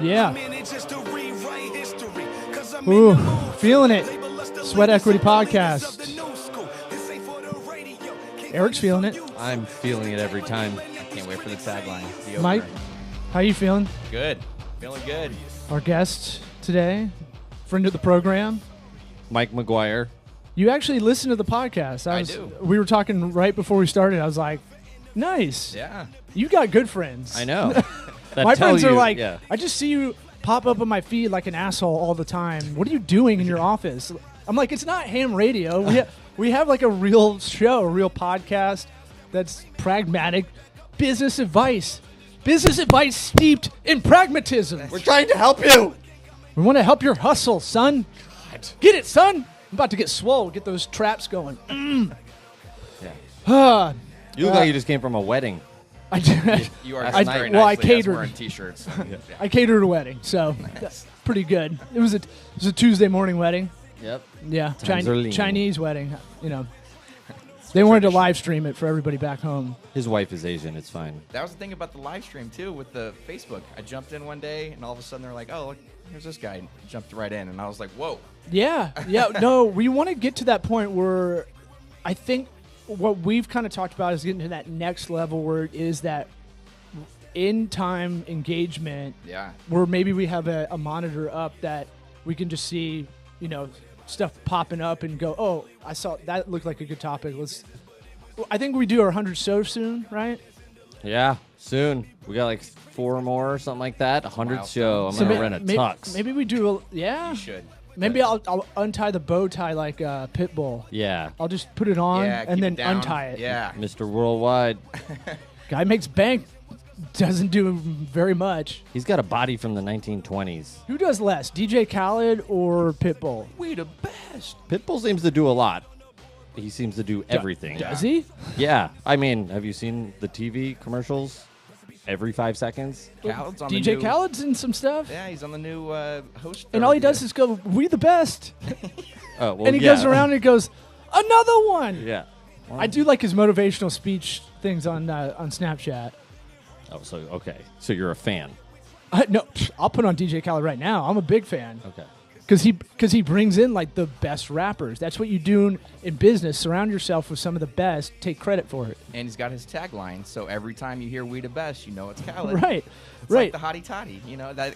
Yeah. Ooh, feeling it. Sweat Equity Podcast. Eric's feeling it. I'm feeling it every time. I can't wait for the tagline. Mike, how you feeling? Good. Feeling good. Our guest today, friend of the program. Mike Miguire. You actually listen to the podcast. I do. We were talking right before we started. I was like, nice. Yeah. You got good friends. I know. My friends are like, yeah. I just see you pop up on my feed like an asshole all the time. What are you doing in your office? I'm like, it's not ham radio. We have like a real show, a real podcast that's pragmatic business advice. Business advice steeped in pragmatism. We're trying to help you. We want to help your hustle, son. God. Get it, son. I'm about to get swole. Get those traps going. Yeah. You look like you just came from a wedding. I did. You are I- very well, I nicely catered. wearing t-shirts. Yeah. I catered a wedding, so that's pretty good. It was a Tuesday morning wedding. Yep. Yeah, Times are lean. Chinese wedding. You know, they wanted to live stream it for everybody back home. His wife is Asian. It's fine. That was the thing about the live stream, too, with the Facebook. I jumped in one day, and all of a sudden they're like, oh, look, here's this guy. Jumped right in, and I was like, whoa. Yeah. No, we want to get to that point where I think what we've kind of talked about is getting to that next level where it is that in-time engagement. Yeah. Where maybe we have a monitor up that we can just see, stuff popping up and go, oh, I saw that looked like a good topic. I think we do our 100 show soon, right? Yeah. Soon. We got like 4 more or something like that. 100 show. I'm going to rent a tux. Maybe we do You should. Maybe I'll untie the bow tie like Pitbull. Yeah. I'll just put it on Yeah, and keep then it down. untie it. Yeah. Mr. Worldwide. Guy makes bank, doesn't do very much. He's got a body from the 1920s. Who does less, DJ Khaled or Pitbull? We the best. Pitbull seems to do a lot. He seems to do everything. Does he? Yeah. I mean, have you seen the TV commercials? Every 5 seconds? Khaled's on DJ the new, Khaled's in some stuff. Yeah, he's on the new host. And all he does is go, we the best. Oh, well, And he goes around and he goes, another one. Yeah. I do like his motivational speech things on Snapchat. Oh, so, okay. So you're a fan. No, I'll put on DJ Khaled right now. I'm a big fan. Okay. Because he brings in like the best rappers. That's what you do in business. Surround yourself with some of the best. Take credit for it. And he's got his tagline, so every time you hear "We the Best," you know it's Khaled. Right, It's right. like the hottie toddy.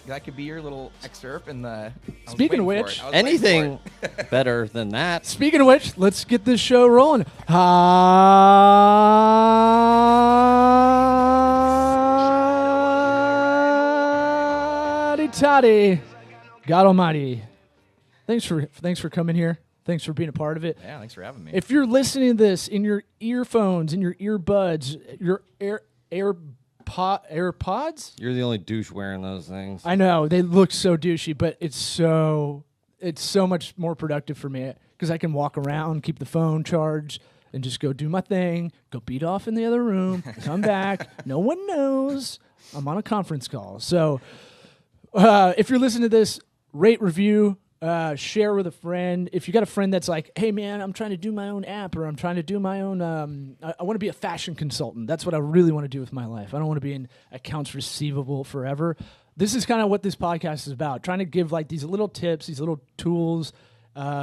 That could be your little excerpt in the. I was Speaking of waiting for which, it. I was waiting Anything for it. better than that. Speaking of which, let's get this show rolling. Hotty toddy. God Almighty. Thanks for coming here. Thanks for being a part of it. Yeah, thanks for having me. If you're listening to this in your earphones, in your earbuds, your AirPods, You're the only douche wearing those things. I know they look so douchey, but it's so much more productive for me because I can walk around, keep the phone charged, and just go do my thing, go beat off in the other room, come back. No one knows I'm on a conference call. So if you're listening to this, rate, review, share with a friend. If you got a friend that's like, hey man, I'm trying to do my own app, or I'm trying to do my own, I want to be a fashion consultant. That's what I really want to do with my life. I don't want to be in accounts receivable forever. This is kind of what this podcast is about, trying to give like these little tips, these little tools,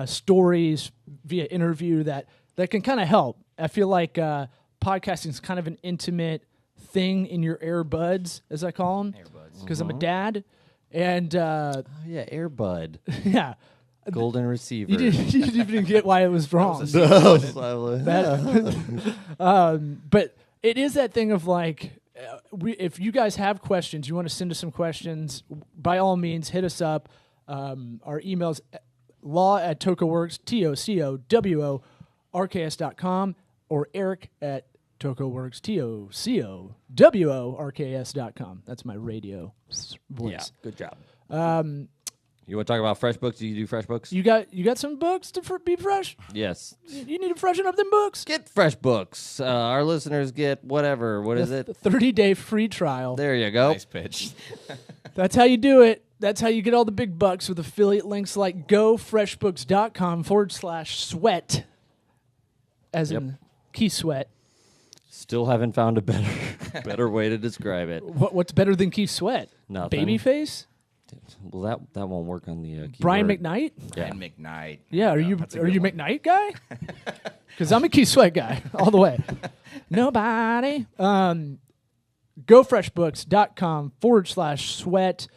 stories via interview that can kind of help. I feel like podcasting is kind of an intimate thing in your earbuds, as I call them, because I'm a dad. And yeah, Airbud. yeah, Golden receiver. you didn't even get why it was wrong. But it is that thing of like, if you guys have questions, you want to send us some questions, by all means, hit us up. Our email's law@tocoworks, TOCOWORKS.com, or Eric@tocoworks, TOCOWORKS.com. That's my radio voice. Yeah, good job. You want to talk about FreshBooks? Do you do FreshBooks? You got some books to be fresh? Yes. You need to freshen up them books. Get FreshBooks. Our listeners get whatever. What is it? The 30-day free trial. There you go. Nice pitch. That's how you do it. That's how you get all the big bucks with affiliate links like gofreshbooks.com/sweat, as in Key Sweat. Still haven't found a better way to describe it. What's better than Keith Sweat? Nothing. Babyface? Well, that won't work on the keyboard. Brian McKnight? Yeah. And McKnight. Yeah, are Yeah, you that's a good one. McKnight guy? Because I'm a Keith Sweat guy all the way. Nobody. GoFreshBooks.com/sweat.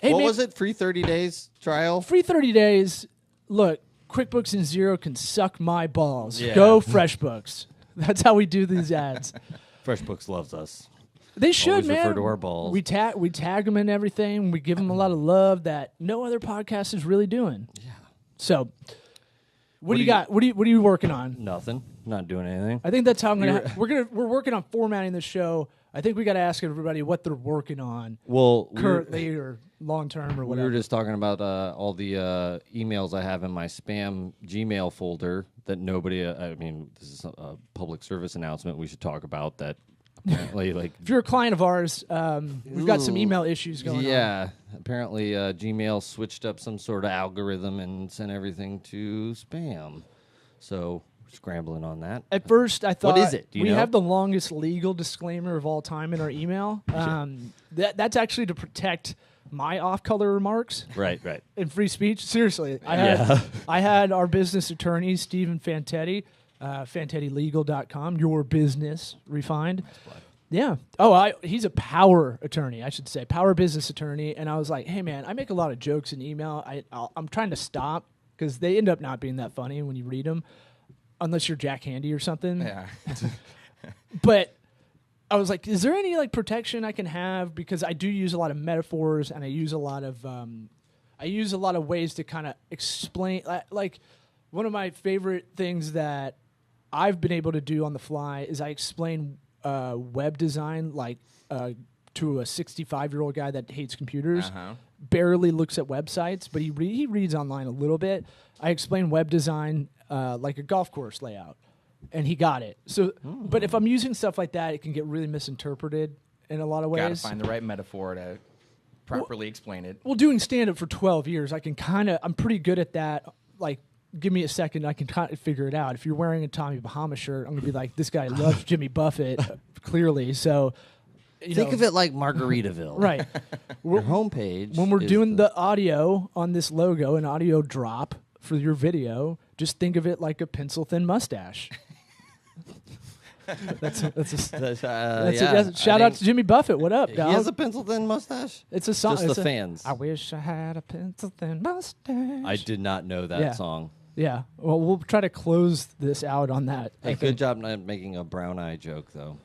Hey, What man, was it? Free 30 days trial? free 30 days. Look, QuickBooks and Xero can suck my balls. Yeah. Go FreshBooks. That's how we do these ads. FreshBooks loves us. They should, Always man. refer to our balls. We tag them in everything. We give them a lot of love that no other podcast is really doing. Yeah. So, what do you got? What are you working on? Nothing. Not doing anything. I think that's how I'm gonna. We're working on formatting the show. I think we got to ask everybody what they're working on Well, currently or long term or we whatever. were just talking about all the emails I have in my spam Gmail folder that nobody. I mean, this is a public service announcement we should talk about that. Apparently, like If you're a client of ours, we've got some email issues going on. yeah, apparently Gmail switched up some sort of algorithm and sent everything to spam. So we're scrambling on that. At first, I thought, is it? Do you we know? have the longest legal disclaimer of all time in our email. That's actually to protect my off-color remarks Right. and free speech. Seriously, Yeah. I had our business attorney, Stephen Fantetti, FantettiLegal.com, your business refined. Yeah. Oh, he's a power attorney, I should say, power business attorney. And I was like, hey, man, I make a lot of jokes in email. I'm trying to stop because they end up not being that funny when you read them, unless you're Jack Handy or something. Yeah. But I was like, is there any like protection I can have? Because I do use a lot of metaphors and I use a lot of ways to kind of explain. Like one of my favorite things that I've been able to do on the fly is I explain web design to a 65-year-old guy that hates computers, barely looks at websites, but he reads online a little bit. I explain web design like a golf course layout. And he got it. So, but if I'm using stuff like that, it can get really misinterpreted in a lot of ways. Got to find the right metaphor to properly explain it. Well, doing stand-up for 12 years, I'm pretty good at that. Like, give me a second, I can kind of figure it out. If you're wearing a Tommy Bahama shirt, I'm going to be like, this guy loves Jimmy Buffett, clearly. So, Think of it like Margaritaville. Right. Your homepage. When we're doing the audio on this logo, an audio drop for your video, just think of it like a pencil-thin mustache. Shout out to Jimmy Buffett. What up, dog? He has a pencil-thin mustache? It's a song. Just the fans. I wish I had a pencil-thin mustache. I did not know that song. Yeah. Well, we'll try to close this out on that. Hey, good job not making a brown eye joke, though.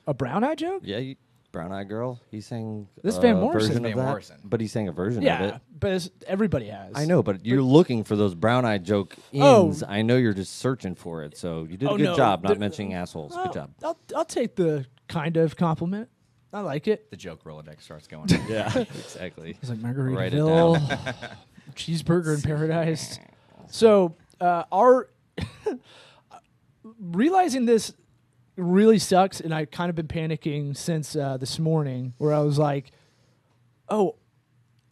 A brown eye joke? Yeah, brown eye girl. He sang This a Van Morrison. version of Van that, Morrison. but he sang a version of Yeah, it. but everybody has. I know, but you're looking for those brown eye joke ins. I know you're just searching for it, so you did a good job not mentioning assholes. Good job. I'll take the kind of compliment. I like it. The joke Rolodex starts going. Yeah, exactly. It's like Write it Margaritaville, cheeseburger in paradise. So our realizing this really sucks, and I kind of been panicking since this morning, where I was like, oh,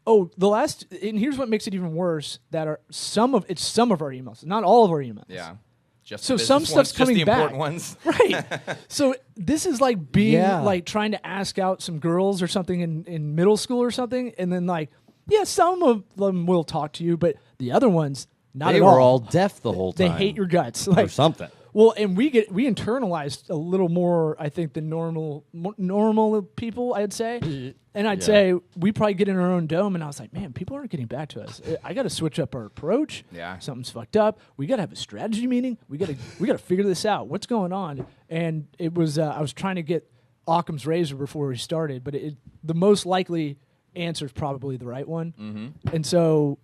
the last, and here's what makes it even worse: that are some of our emails, not all of our emails. Yeah. Just So the some business stuff's ones, coming just the back. important ones. Right. So this is like being like trying to ask out some girls or something in middle school or something, and then like, yeah, some of them will talk to you, but the other ones, not They at were all. all deaf the whole They time. hate your guts, or like something. Well, and we internalized a little more, I think, than normal people, I'd say. And I'd say we probably get in our own dome. And I was like, man, people aren't getting back to us. I got to switch up our approach. Yeah, something's fucked up. We got to have a strategy meeting. We got to figure this out. What's going on? And it was I was trying to get Occam's razor before we started, but the most answer is probably the right one. Mm-hmm. And so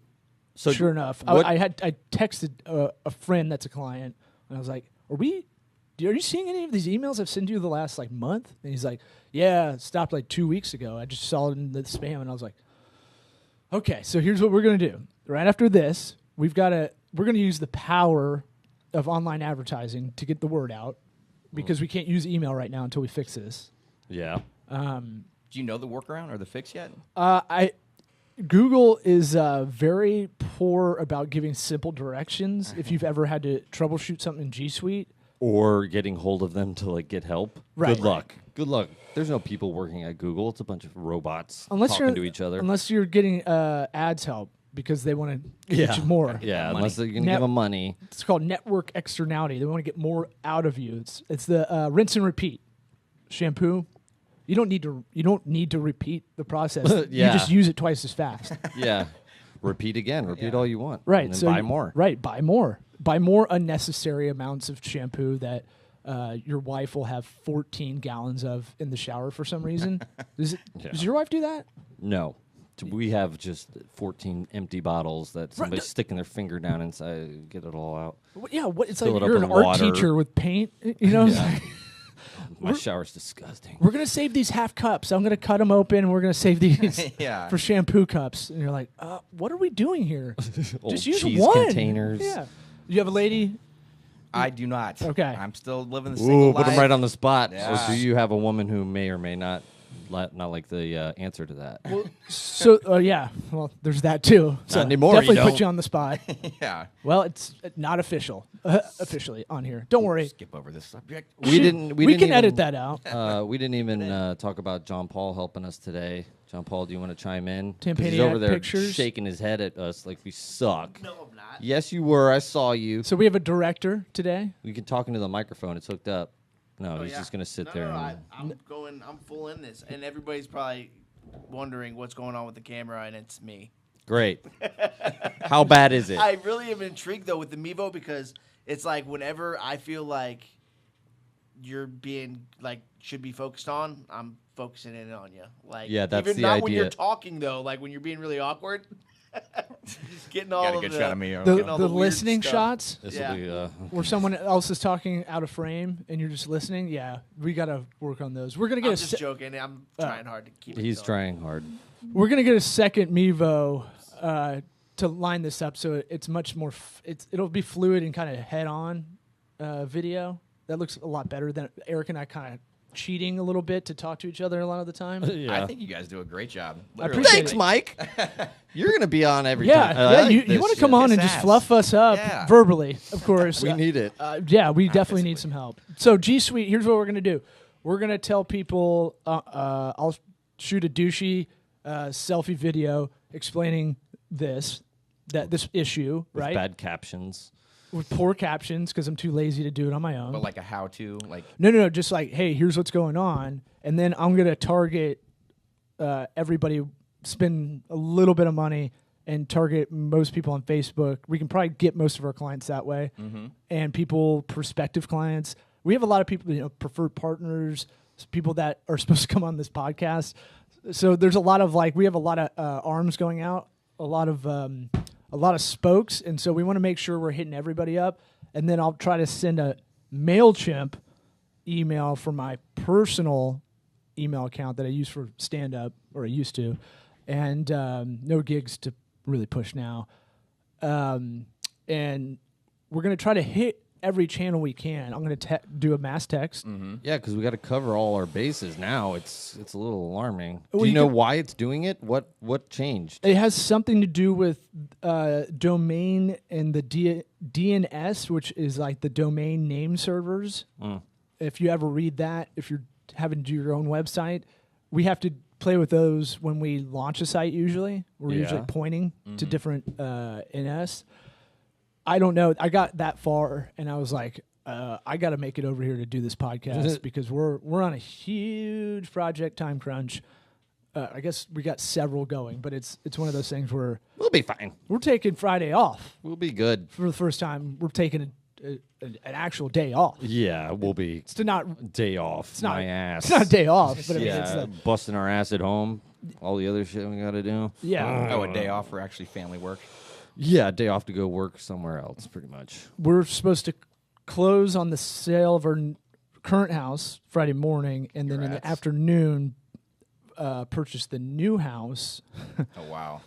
sure enough, I texted a friend that's a client, and I was like, are you seeing any of these emails I've sent you the last month? And he's like, yeah, it stopped 2 weeks ago. I just saw it in the spam, and I was like, okay, so here's what we're gonna do. Right after this, we're gonna use the power of online advertising to get the word out, because we can't use email right now until we fix this. Yeah. Do you know the workaround or the fix yet? Google is very poor about giving simple directions. If you've ever had to troubleshoot something in G Suite, or getting hold of them to like get help. Right. Good luck. Good luck. There's no people working at Google. It's a bunch of robots Unless talking you're to each other. Unless you're getting ads help because they want to get you more. Yeah, money. unless they're going to give them money. It's called network externality. They want to get more out of you. It's the rinse and repeat shampoo. You don't need to repeat the process. Yeah. You just use it twice as fast. Yeah. Repeat again. Repeat all you want. Right. And then So buy more. Right. Buy more. Buy more unnecessary amounts of shampoo that your wife will have 14 gallons of in the shower for some reason. Does your wife do that? No. We have just 14 empty bottles that somebody's sticking their finger down inside, get it all out. Yeah. It's Fill like it up you're an with art water. teacher with paint. You know. Yeah. My shower's disgusting. We're gonna save these half cups. I'm gonna cut them open, and we're gonna save these Yeah. for shampoo cups. And you're like, what are we doing here? Old Just use cheese one. containers. Yeah. You have a lady? I do not. Okay. I'm still living the single Ooh, put life. them right on the spot. Yeah. So do you have a woman who may or may not like the answer to that? So yeah. Well, there's that too. So anymore, definitely you put don't. you on the spot. Yeah. Well, it's not official. Officially on here. Don't worry. Skip over this subject. We didn't can edit even- that out. We didn't even talk about John Paul helping us today. John Paul, do you want to chime in? 'Cause he's Tampaniac over there Pictures? shaking his head at us like we suck. No, I'm not. Yes, you were. I saw you. So we have a director today. We can talk into the microphone. It's hooked up. No, Oh, he's yeah. just gonna sit No, there. no, and, I'm full in this, and everybody's probably wondering what's going on with the camera, and it's me. Great. How bad is it? I really am intrigued though with the Mevo because it's like whenever I feel like you're being like should be focused on, I'm focusing in on you. Like Yeah, that's even the not when you're idea. talking though, like when you're being really awkward. Getting all Got a of good the, shot of me. The, Getting all the the weird listening stuff. shots This Yeah. will be. where someone else is talking out of frame and you're just listening. Yeah, we gotta work on those. We're gonna get I'm a just se- joking. I'm trying hard to keep it He's going. trying hard. We're gonna get a second Mevo to line this up so it's much more. It'll be fluid and kind of head on video. That looks a lot better than Eric and I kind of cheating a little bit to talk to each other a lot of the time. I think you guys do a great job. I appreciate Thanks, it. Mike. You're gonna be on every Yeah, time. yeah. like You this want to shit. come on Kiss and just ass. fluff us up Yeah. verbally, of course. We need it. Yeah, we definitely need some help. So G Suite, here's what we're gonna do. We're gonna tell people. I'll shoot a douchey selfie video explaining this issue, With right? bad captions. With poor captions because I'm too lazy to do it on my own. But like a how-to, like No, just like, hey, here's what's going on, and then I'm gonna target everybody, spend a little bit of money, and target most people on Facebook. We can probably get most of our clients that way, and prospective clients. We have a lot of people, preferred partners, people that are supposed to come on this podcast. So there's a lot of we have a lot of arms going out, a lot of spokes, and so we want to make sure we're hitting everybody up. And then I'll try to send a MailChimp email from my personal email account that I use for stand-up, or I used to, and no gigs to really push now. And we're going to try to hit every channel we can. I'm going to do a mass text. Yeah, because we got to cover all our bases now. It's a little alarming. Well, Do you you know can- why it's doing it? What changed? It has something to do with domain and the DNS, which is like the domain name servers. If you ever read that, if you're having to do your own website, we have to play with those when we launch a site usually. We're usually Yeah. pointing to different NS. I don't know. I got that far, and I was like, I got to make it over here to do this podcast because we're on a huge project time crunch. I guess we got several going, but it's one of those things where We'll be fine. we're taking Friday off We'll be good. for the first time. We're taking an actual day off. Yeah, we'll be It's not. day off. It's not. My ass. It's not a day off, but I mean, Yeah, it's the, busting our ass at home. All the other shit we got to do. yeah. oh, a day off for actually family work. Yeah, day off to go work somewhere else, pretty much. We're supposed to close on the sale of our current house Friday morning, and then in the Congrats. afternoon, purchase the new house. Oh wow.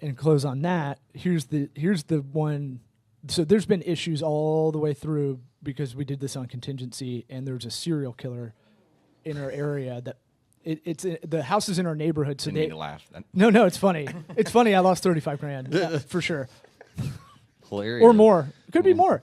And close on that. Here's the one. So there's been issues all the way through because we did this on contingency, and there's a serial killer in our area that the house is in our neighborhood. So Didn't they mean to laugh. no, it's funny. It's funny. I lost 35 grand for sure, Hilarious. or more. Could be more.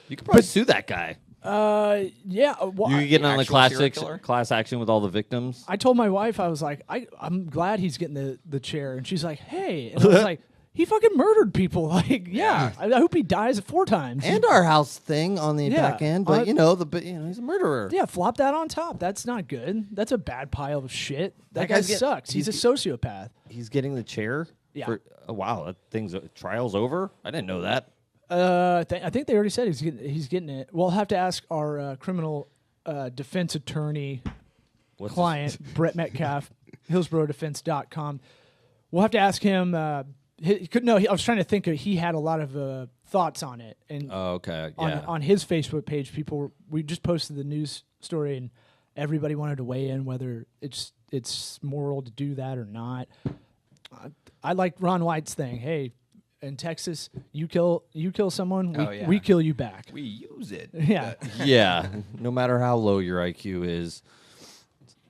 You could probably sue that guy. Yeah. Well, You could get on the actual serial killer? class action with all the victims. I told my wife, I was like, I'm glad he's getting the chair, and she's like, hey, and I was like, he fucking murdered people. Like, yeah, I hope he dies 4 times. And our house thing on the Yeah. back end, but he's a murderer. Yeah, flop that on top. That's not good. That's a bad pile of shit. That That guy guy's sucks. He's a sociopath. He's getting the chair. Yeah. Wow, that thing's trial's over. I didn't know that. I think they already said he's getting it. We'll have to ask our criminal defense attorney client, Brett Metcalf, HillsboroughDefense.com. We'll have to ask him. I was trying to think. He had a lot of thoughts on it, and Okay. Yeah. on his Facebook page, we just posted the news story, and everybody wanted to weigh in whether it's moral to do that or not. I like Ron White's thing. Hey, in Texas, you kill someone, we kill you back. We use it. Yeah. Yeah. No matter how low your IQ is,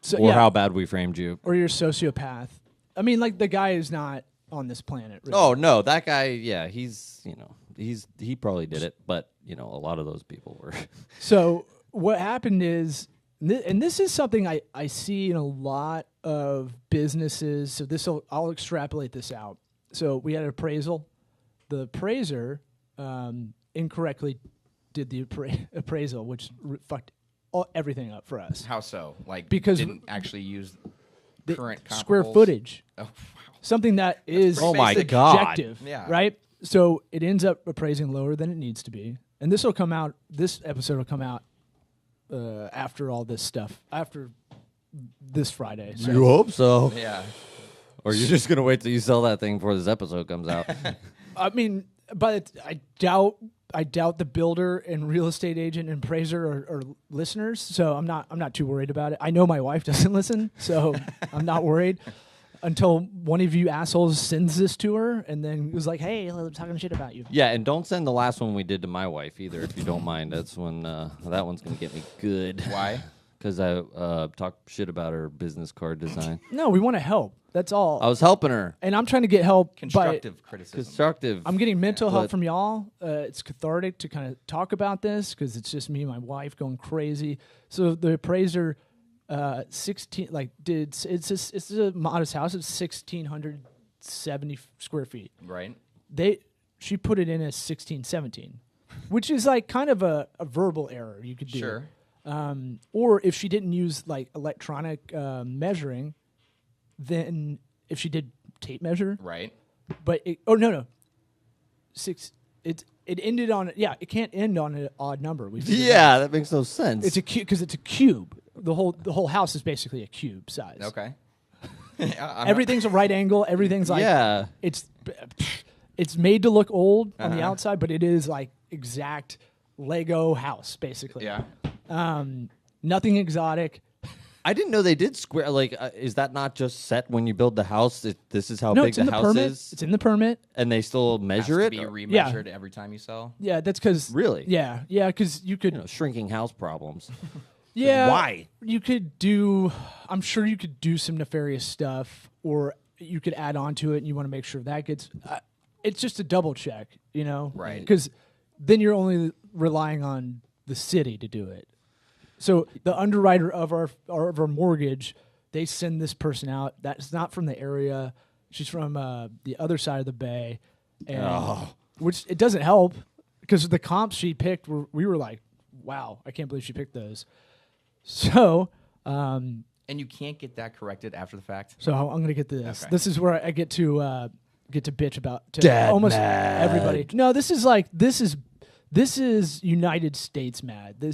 So, or yeah, how bad we framed you. or you're a sociopath. I mean, like, the guy is not on this planet. Really. Oh no, that guy. Yeah, he probably did it, but a lot of those people were. So what happened is, and this is something I see in a lot of businesses. So I'll extrapolate this out. So we had an appraisal. The appraiser incorrectly did the appraisal, which fucked everything up for us. How so? Like, Because didn't actually use The current square comparables? footage, Oh, wow. something that is Oh my basic. God. objective, Yeah. right? So it ends up appraising lower than it needs to be, and this episode will come out after all this stuff, after this Friday. So. You hope so. Yeah. Or you're just gonna wait till you sell that thing before this episode comes out. I mean, but I doubt the builder and real estate agent and appraiser are listeners, so I'm not too worried about it. I know my wife doesn't listen, so I'm not worried until one of you assholes sends this to her and then was like, "Hey, I'm talking shit about you." Yeah, and don't send the last one we did to my wife either, if you don't mind. That's when that one's gonna get me good. Why? Because I talked shit about her business card design. No, we want to help. That's all. I was helping her. And I'm trying to get help. Constructive criticism. Constructive. I'm getting mental help But- from y'all. It's cathartic to kind of talk about this because it's just me and my wife going crazy. So the appraiser, 16 it's a modest house. It's 1,670 square feet. Right. She put it in as 1617, which is like kind of a verbal error you could do. Sure. Or if she didn't use like electronic measuring, then if she did tape measure, Right. but it ended on it can't end on an odd number. We figured Yeah, out. that makes no sense. It's a cube because it's a cube. The whole house is basically a cube size. Okay. Everything's a right angle. Everything's like yeah. it's made to look old on the Uh-huh. outside, but it is like exact Lego house basically. Yeah. Nothing exotic. I didn't know they did square. Like, is that not just set when you build the house? This is how No, big it's in the the house permit. is, It's in the permit. and they still measure Has it. to be Or- remeasured every time you sell. Yeah, that's because Really? Yeah, because you could. Shrinking house problems. Yeah. Why? You could do. I'm sure you could do some nefarious stuff, or you could add on to it, and you want to make sure that gets. It's just a double check, Right. Because then you're only relying on the city to do it. So the underwriter of our mortgage, they send this person out. That's not from the area. She's from the other side of the bay, and which it doesn't help because the comps she picked we were like, wow, I can't believe she picked those. So, And you can't get that corrected after the fact. I'm going to get to this. Okay. This is where I get to bitch about to Dad almost mad. everybody. No, this is United States mad. We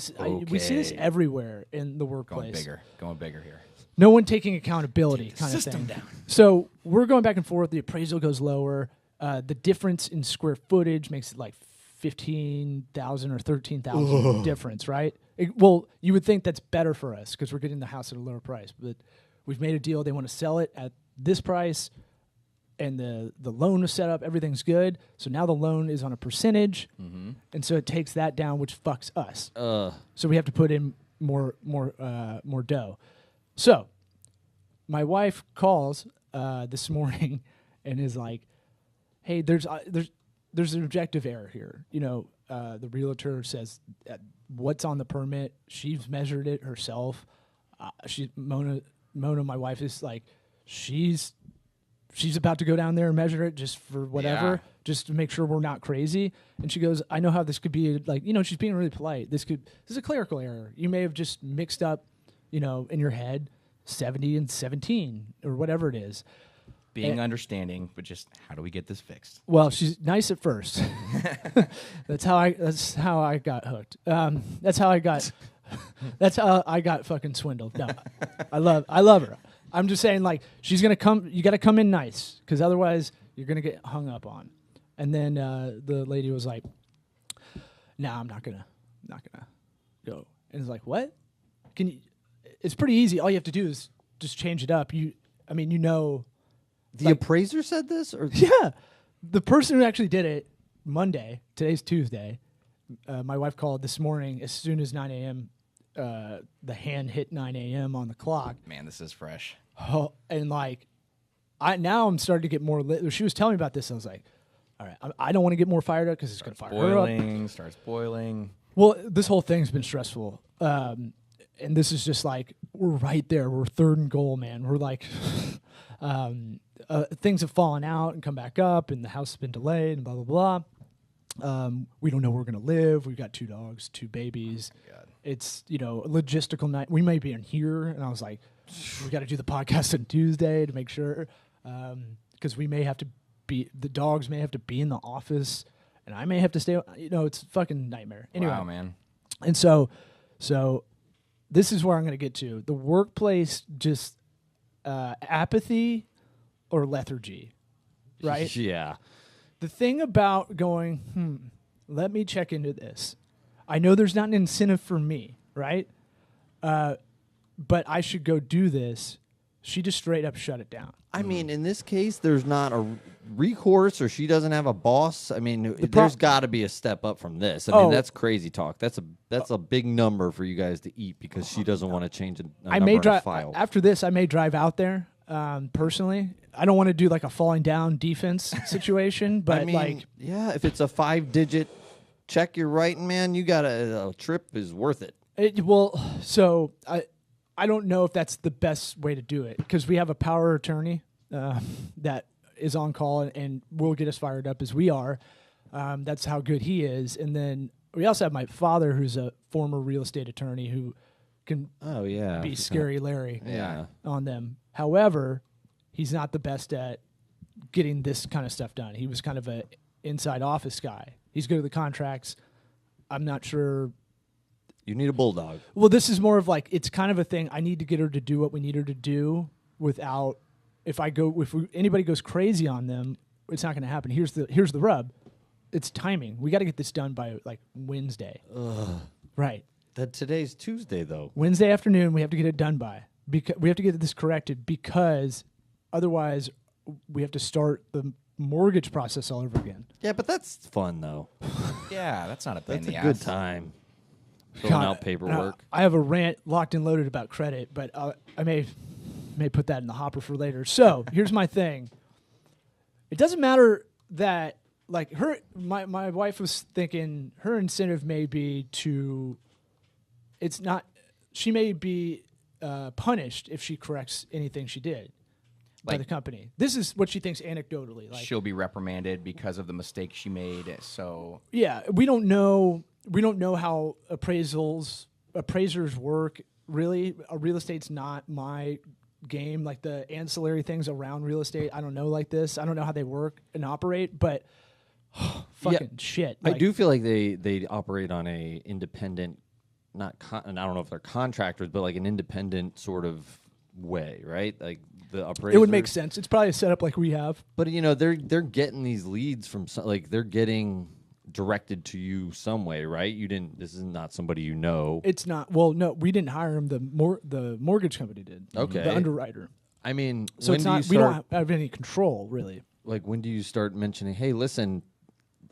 see this Okay. everywhere in the workplace. Going bigger here. No one taking accountability, kind of system thing. down. So we're going back and forth. The appraisal goes lower. The difference in square footage makes it like 15,000 or 13,000 difference, right? Well, you would think that's better for us because we're getting the house at a lower price, but we've made a deal. They want to sell it at this price, and the loan was set up. Everything's good. So now the loan is on a percentage, and so it takes that down, which fucks us. So we have to put in more dough. So my wife calls this morning and is like, "Hey, there's an objective error here. the realtor says what's on the permit. She's measured it herself. Mona, my wife, is like, she's about to go down there and measure it just for whatever, just to make sure we're not crazy. And she goes, I know how this could be, like, she's being really polite. This is a clerical error. You may have just mixed up, in your head 70 and 17 or whatever it is. Being understanding, but just how do we get this fixed? Well, she's nice at first. That's how I got hooked. That's how I got fucking swindled. No, I love her. I'm just saying, like, she's gonna come. You got to come in nice, because otherwise you're gonna get hung up on. And then the lady was like, "No, I'm not gonna go." And it's like, "What? Can you?" It's pretty easy. All you have to do is just change it up. The appraiser said this, or yeah, the person who actually did it Monday. Today's Tuesday. My wife called this morning as soon as 9 a.m. The hand hit 9 a.m. on the clock. Man, this is fresh. Oh, and like, I'm starting to get more lit. She was telling me about this. And I was like, all right, I don't want to get more fired up because it's going to fire her up. Starts boiling. Well, this whole thing's been stressful. And this is just like, we're right there. We're third and goal, man. We're like, things have fallen out and come back up, and the house has been delayed and blah, blah, blah. We don't know where we're going to live. We've got 2 dogs, 2 babies. Oh, God. It's, a logistical night. We may be in here. And I was like, we got to do the podcast on Tuesday to make sure. Because we may have to the dogs may have to be in the office, and I may have to stay. It's a fucking nightmare. Anyway, Wow, man. And so this is where I'm going to get to. The workplace, just apathy or lethargy, right? Yeah. The thing about going, let me check into this. I know there's not an incentive for me, right? But I should go do this. She just straight up shut it down. I mean, in this case, there's not a recourse, or she doesn't have a boss. I mean, there's got to be a step up from this. I mean, that's crazy talk. That's a big number for you guys to eat because she doesn't want to change a number in a file. After this, I may drive out there personally. I don't want to do like a falling down defense situation, but I mean, yeah, if it's a 5-digit check you're writing, man, you got a trip is worth it. So I don't know if that's the best way to do it, because we have a power attorney that is on call and will get us fired up as we are. That's how good he is. And then we also have my father, who's a former real estate attorney who can be scary Larry on them. However, he's not the best at getting this kind of stuff done. He was kind of an inside office guy. He's good at the contracts. I'm not sure. You need a bulldog. Well, this is more of like, it's kind of a thing. I need to get her to do what we need her to do without, if anybody goes crazy on them, it's not going to happen. Here's the rub. It's timing. We got to get this done by like Wednesday. Ugh. Right. Today's Tuesday though. Wednesday afternoon, we have to get it done by, because we have to get this corrected, because otherwise we have to start the mortgage process all over again. Yeah, but that's fun though. Yeah, that's not a pain That's in the a good ass. time. Filling out paperwork. I have a rant locked and loaded about credit, but I may put that in the hopper for later. So here's my thing. It doesn't matter that, like, my wife was thinking her incentive may be she may be punished if she corrects anything she did by the company. This is what she thinks anecdotally. Like, she'll be reprimanded because of the mistake she made. So yeah, we don't know how appraisers work. Really, real estate's not my game. Like the ancillary things around real estate, I don't know like this. I don't know how they work and operate, but fucking shit. I do feel like they operate on a independent, and I don't know if they're contractors, but like an independent sort of way, right? Like the appraiser. It would make sense. It's probably a setup like we have. But they're getting these leads from they're getting directed to you some way, right? This is not somebody you know. It's not. Well, no, we didn't hire him. The mortgage company did. Okay. The underwriter. I mean, so it's not. We don't have any control, really. Like, when do you start mentioning, hey, listen,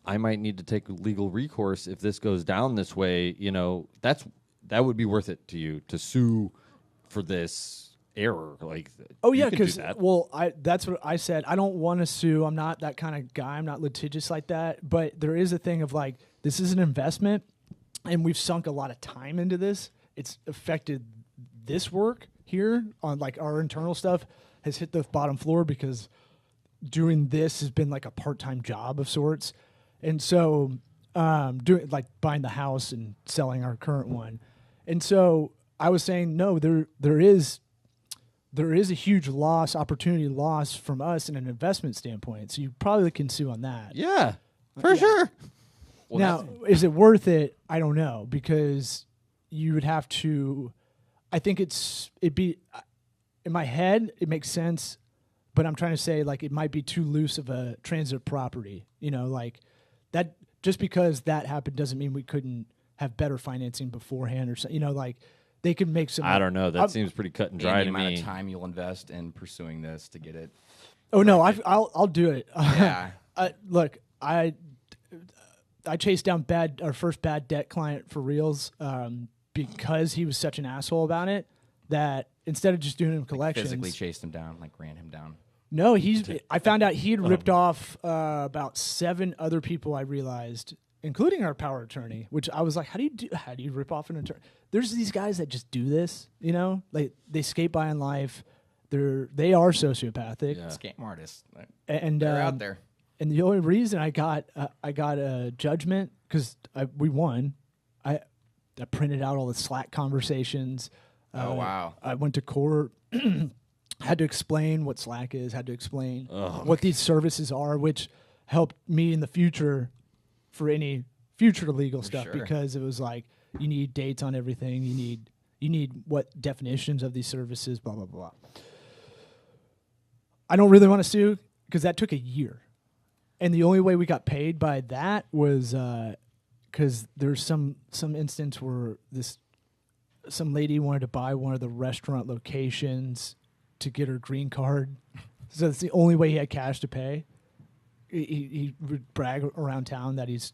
I might need to take legal recourse if this goes down this way? That would be worth it to you to sue for this error. Like, oh yeah, because that's what I said. I don't want to sue. I'm not that kind of guy. I'm not litigious like that. But there is a thing of like, this is an investment, and we've sunk a lot of time into this. It's affected this work here on like our internal stuff has hit the bottom floor because doing this has been like a part-time job of sorts. And so doing like buying the house and selling our current one. And so I was saying, no, there is a huge opportunity loss from us in an investment standpoint. So you probably can sue on that. Yeah, for sure. Well, Now, is it worth it? I don't know, because you would have to. I think it'd be in my head. It makes sense, but I'm trying to say like it might be too loose of a transit property. You know, like that. Just because that happened doesn't mean we couldn't have better financing beforehand or something. You know, like they could make some. I don't know. That seems pretty cut and dry the to amount me. of time you'll invest in pursuing this to get it. Oh no, I'll do it. Yeah. Look, I chased down our first bad debt client for reals because he was such an asshole about it that instead of just doing him collections, Physically chased him down, like ran him down. no, I found out he had ripped off about 7 other people. I realized, including our power attorney, which I was like, how do you rip off an attorney? There's these guys that just do this, you know, like they skate by in life. They are sociopathic, Yeah. Scam artists. and They're out there. And the only reason I got a judgment because we won. I printed out all the Slack conversations. Oh, wow. I went to court. Had to explain what Slack is. Had to explain what these services are, which helped me in the future for any future legal stuff sure. because it was like you need dates on everything. You need what definitions of these services. Blah blah blah. I don't really want to sue because that took a year. And the only way we got paid by that was because there's some instance where some lady wanted to buy one of the restaurant locations to get her green card. So that's the only way he had cash to pay. He would brag around town that he's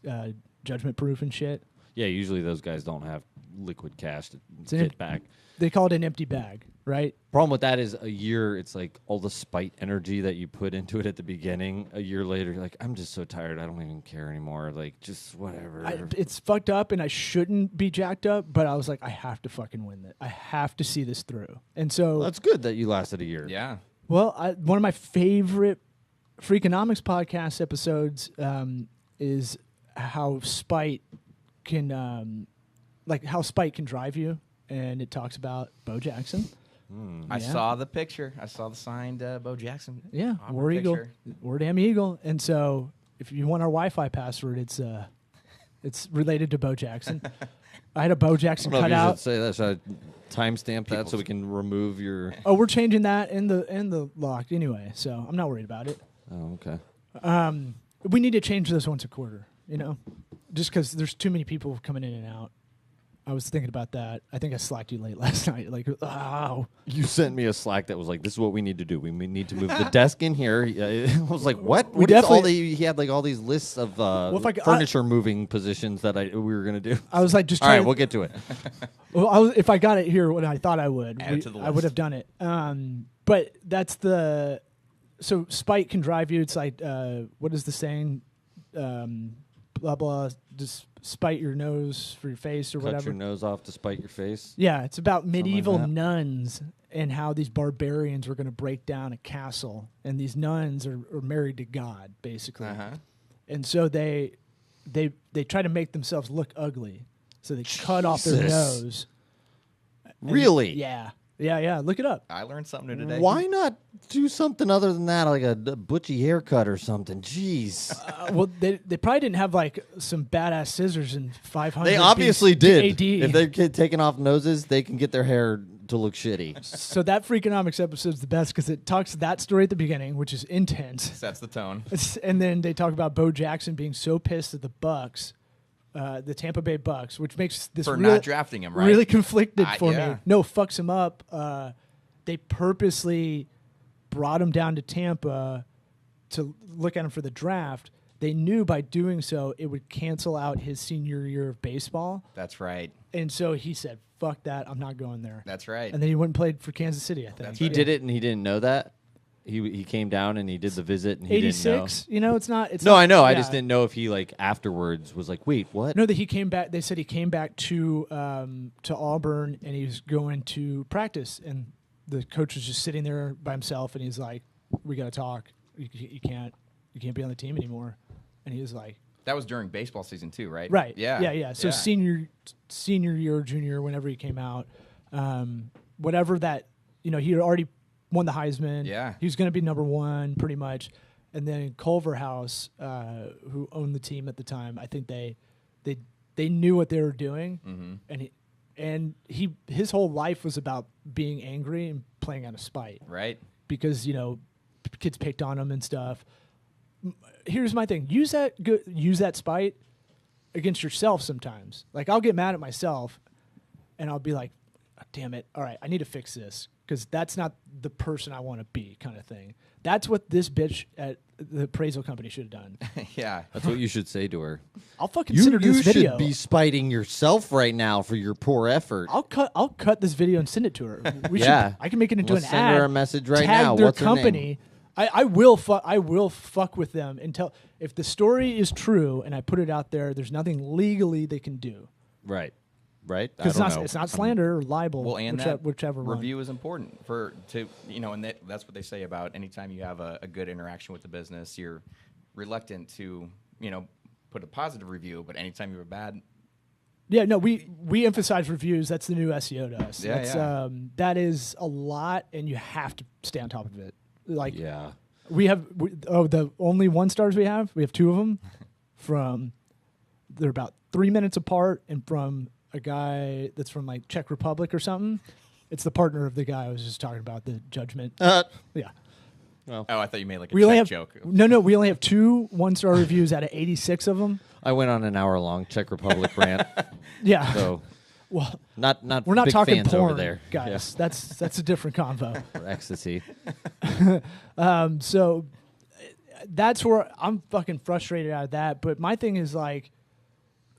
judgment proof and shit. Yeah, usually those guys don't have liquid cash to an get back. They call it an empty bag, right? Problem with that is a year, it's like all the spite energy that you put into it at the beginning. A year later, you're like, I'm just so tired. I don't even care anymore. Like, just whatever. It's fucked up, and I shouldn't be jacked up, but I was like, I have to fucking win it. I have to see this through. And so... That's good that you lasted a year. Yeah. Well, one of my favorite Freakonomics podcast episodes is how spite can... how spite can drive you. And it talks about Bo Jackson. I saw the picture. I saw the signed Bo Jackson. Yeah, Auburn War Eagle, picture. War Damn Eagle. And so, if you want our Wi-Fi password, it's related to Bo Jackson. I had a Bo Jackson I don't know if you cutout. should say that. Should I timestamp that so we can remove your... Oh, we're changing that in the lock anyway, so I'm not worried about it. Oh, okay. We need to change this once a quarter, you know, just because there's too many people coming in and out. I was thinking about that. I think I slacked you late last night. Like, oh. You sent me a Slack that was like, this is what we need to do. We need to move the desk in here. I was like, what? We What is all definitely- he had like all these lists of if furniture moving positions that we were going to do. I was like, just All trying right, to- we'll get to it. Well, if I got it here when I thought I would, Add it to the I would list. have done it. But that's so spite can drive you. It's like, what is the saying? Blah, blah, just spite your nose for your face or Cut whatever. your nose off to spite your face. Yeah, it's about medieval that. nuns and how these barbarians were going to break down a castle. And these nuns are married to God, basically. Uh-huh. And so they try to make themselves look ugly. So they cut off their Jesus. nose. Really? Yeah. Look it up. I learned something new today. Why not do something other than that, like a butchy haircut or something? Jeez. Well, they probably didn't have like some badass scissors in 500. They obviously did. AD. If they get taken off noses, they can get their hair to look shitty. So that Freakonomics episode's the best because it talks that story at the beginning, which is intense, Sets the tone. and then they talk about Bo Jackson being so pissed at the Bucks, the Tampa Bay Bucks, which makes this For really, not drafting him, right? really conflicted for yeah. me. No, fucks him up. They purposely brought him down to Tampa to look at him for the draft. They knew by doing so it would cancel out his senior year of baseball. That's right. And so he said, fuck that, I'm not going there. That's right. And then he went and played for Kansas City, I think. That's He right. did it and he didn't know that? he came down and he did the visit and he didn't know. 86. You know, it's not. It's No, not, I know. I yeah. just didn't know if he like afterwards was like, wait, what? No, that he came back. They said he came back to Auburn and he was going to practice, and the coach was just sitting there by himself, and he's like, "We got to talk. You can't be on the team anymore." And he was like, That was during baseball season too, right? "Right, Yeah. yeah." So senior year, junior, whenever he came out, whatever that, he had already won the Heisman. Yeah. He was going to be number one pretty much. And then Culverhouse, who owned the team at the time, I think they knew what they were doing. Mm-hmm. And his whole life was about being angry and playing out of spite. Right. Because, kids picked on him and stuff. Here's my thing. Use that spite against yourself sometimes. Like, I'll get mad at myself and I'll be like, oh, damn it. All right, I need to fix this because that's not the person I want to be, kind of thing. That's what this bitch at the appraisal company should have done. Yeah. That's what you should say to her. I'll fucking send her this video. You should be spiting yourself right now for your poor effort. I'll cut this video and send it to her. I can make it into Let's an send ad. her a message right tag now. their What's her company. name? I will fuck with them until if the story is true and I put it out there. There's nothing legally they can do. Right. Because it's not slander or libel. Well, and whichever one. review is important and that's what they say about anytime you have a good interaction with the business, you're reluctant to, put a positive review, but anytime you have a bad. Yeah, no, we emphasize reviews. That's the new SEO to us. Yeah, that is a lot, and you have to stay on top of it. Like, yeah. we have the only 1-stars we have. We have 2 of them they're about 3 minutes apart, and from a guy that's from like Czech Republic or something. It's the partner of the guy I was just talking about, the judgment. Yeah. Oh, I thought you made like a Czech joke. No, we only have 2 1-star reviews out of 86 of them. I went on an hour-long Czech Republic rant. Yeah. So, well, we're not big talking fans porn over there, guys. Yeah. That's a different convo. Or ecstasy. So that's where I'm fucking frustrated out of that. But my thing is like,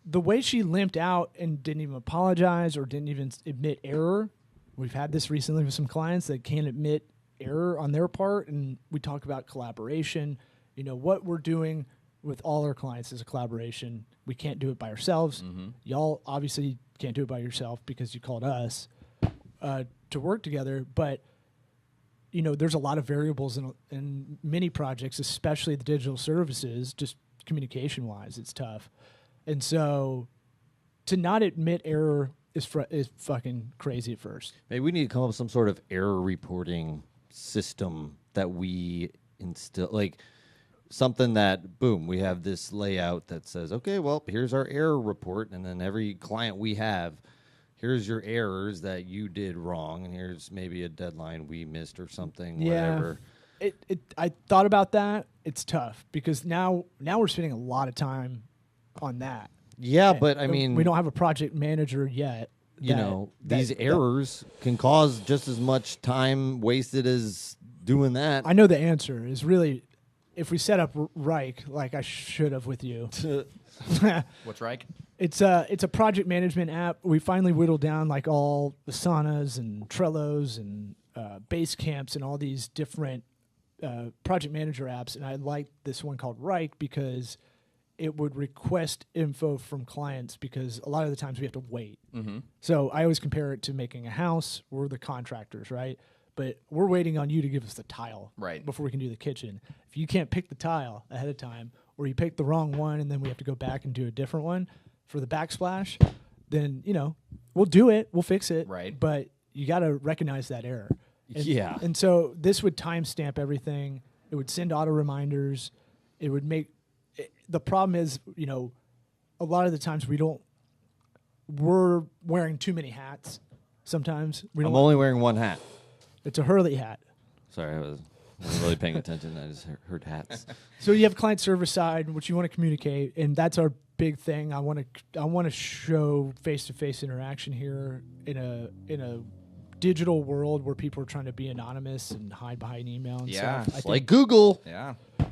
the way she limped out and didn't even apologize or didn't even admit error. We've had this recently with some clients that can't admit error on their part, and we talk about collaboration. What we're doing with all our clients is a collaboration. We can't do it by ourselves. Mm-hmm. Y'all obviously can't do it by yourself because you called us to work together. But there's a lot of variables in many projects, especially the digital services. Just communication-wise, it's tough. And so to not admit error is fucking crazy at first. Maybe we need to come up with some sort of error reporting system that we instill, like something that, boom, we have this layout that says, okay, well, here's our error report, and then every client we have, here's your errors that you did wrong, and here's maybe a deadline we missed or something, whatever. I thought about that. It's tough because now we're spending a lot of time on that. Yeah, but I mean, we don't have a project manager yet. These errors can cause just as much time wasted as doing that. I know the answer is really, if we set up Reich like I should have with you. What's Reich? It's a project management app. We finally whittled down like all the Asanas and Trellos and Base Camps and all these different project manager apps, and I like this one called Reich because it would request info from clients because a lot of the times we have to wait. Mm-hmm. So I always compare it to making a house. We're the contractors, right? But we're waiting on you to give us the tile before we can do the kitchen. If you can't pick the tile ahead of time, or you pick the wrong one and then we have to go back and do a different one for the backsplash, then, we'll do it. We'll fix it. Right. But you got to recognize that error. Yeah. And so this would timestamp everything. It would send auto reminders. It would make the problem is, a lot of the times we're wearing too many hats. Sometimes I'm only wearing one hat. It's a Hurley hat. Sorry, I wasn't really paying attention. I just heard hats. So you have client service side, which you want to communicate, and that's our big thing. I want to show face-to-face interaction here in a digital world where people are trying to be anonymous and hide behind email and stuff. It's like Google.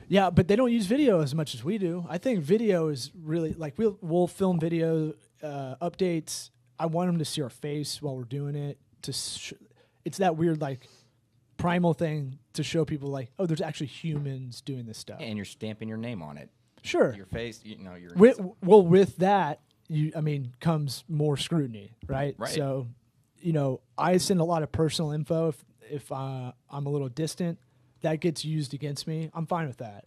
Yeah, but they don't use video as much as we do. I think video is really like we'll film video updates. I want them to see our face while we're doing it. It's that weird like primal thing to show people like, oh, there's actually humans doing this stuff. And you're stamping your name on it. Sure. Your face, you know, your with that, comes more scrutiny, right? Right. So, I send a lot of personal info if I'm a little distant. That gets used against me. I'm fine with that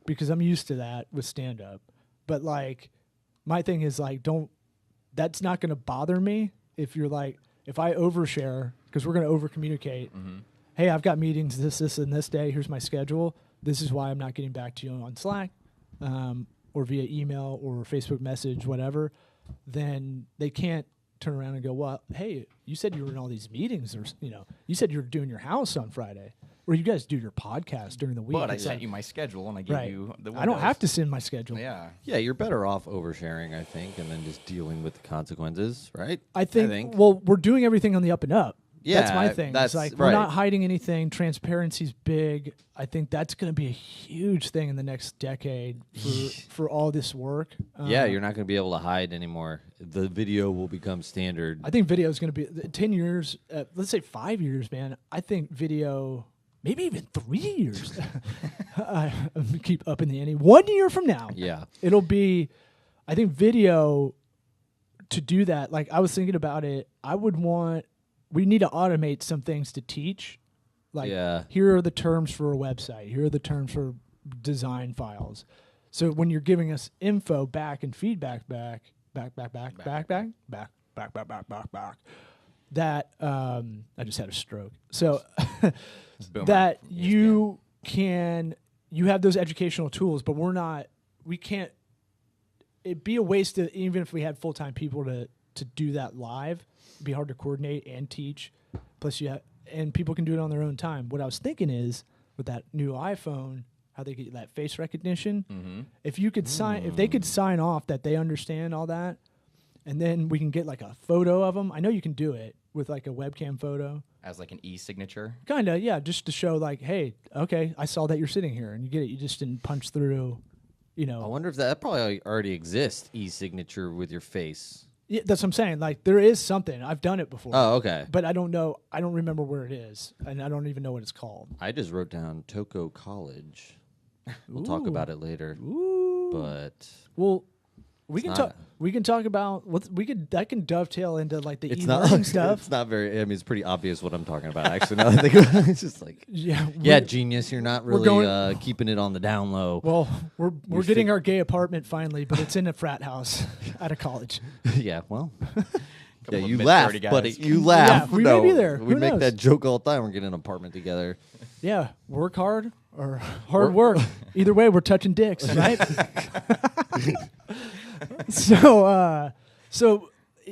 because I'm used to that with stand up. But like, my thing is like, that's not going to bother me if you're like, if I overshare, because we're going to over communicate. Mm-hmm. Hey, I've got meetings this, and this day. Here's my schedule. This is why I'm not getting back to you on Slack or via email or Facebook message, whatever. Then they can't turn around and go, well, hey, you said you were in all these meetings, or you said you were doing your house on Friday, or you guys do your podcast during the week. But I sent you my schedule and I gave you the windows. I don't have to send my schedule. Yeah. Yeah, you're better off oversharing, I think, and then just dealing with the consequences, right? I think. Well, we're doing everything on the up and up. Yeah, that's my thing. that's it's like right. we're not hiding anything. Transparency's big. I think that's going to be a huge thing in the next decade for all this work. Yeah, you're not going to be able to hide anymore. The video will become standard. I think video is going to be 10 years. Let's say 5 years, man. I think video, maybe even 3 years. I keep up in the ante. 1 year from now, Yeah. it'll be. I think video to do that. Like I was thinking about it. We need to automate some things to teach. Like, here are the terms for a website. Here are the terms for design files. So when you're giving us info back and feedback back, that I just had a stroke. So that you have those educational tools, but we can't. It'd be a waste of, even if we had full-time people to do that live. It'd be hard to coordinate and teach. Plus, and people can do it on their own time. What I was thinking is, with that new iPhone, how they get that face recognition. Mm-hmm. If they could sign off that they understand all that, and then we can get like a photo of them. I know you can do it with like a webcam photo as like an e-signature. Kinda, yeah, just to show like, hey, okay, I saw that you're sitting here, and you get it. You just didn't punch through. I wonder if that probably already exists. E-signature with your face. Yeah, that's what I'm saying. Like, there is something. I've done it before. Oh, okay. But I don't know. I don't remember where it is, and I don't even know what it's called. I just wrote down Toko College. We'll talk about it later. Ooh. But we can talk. We can talk about that can dovetail into like the e-learning stuff. It's not very. I mean, it's pretty obvious what I'm talking about. Actually, now that I think about it, it's just like genius. You're not really keeping it on the down low. Well, we're getting our gay apartment finally, but it's in a frat house out of college. Yeah, well. Yeah, you laugh, buddy. You laugh. Yeah, we may be there. We make that joke all the time. We're getting an apartment together. Yeah, work hard or hard work. Either way, we're touching dicks, right? So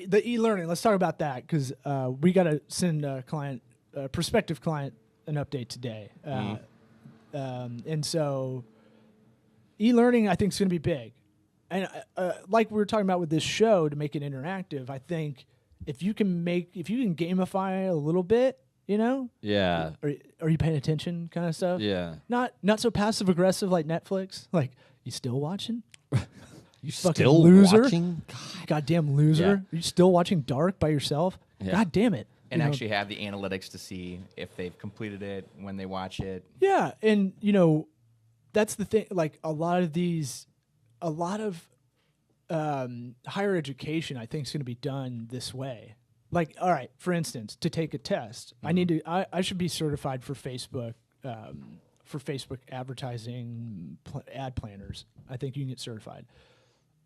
the e-learning. Let's talk about that because we got to send a prospective client, an update today, and so e-learning I think is going to be big, and like we were talking about with this show to make it interactive. I think if you can gamify a little bit, yeah, are you paying attention, kind of stuff? Yeah, not so passive aggressive like Netflix. Like, you still watching? You fucking still loser? watching? Goddamn loser! Yeah. Are you still watching Dark by yourself? Yeah. God damn it! And actually have the analytics to see if they've completed it when they watch it. Yeah, and that's the thing. Like a lot of higher education, I think, is going to be done this way. Like, all right, for instance, to take a test, I should be certified for Facebook advertising ad planners. I think you can get certified.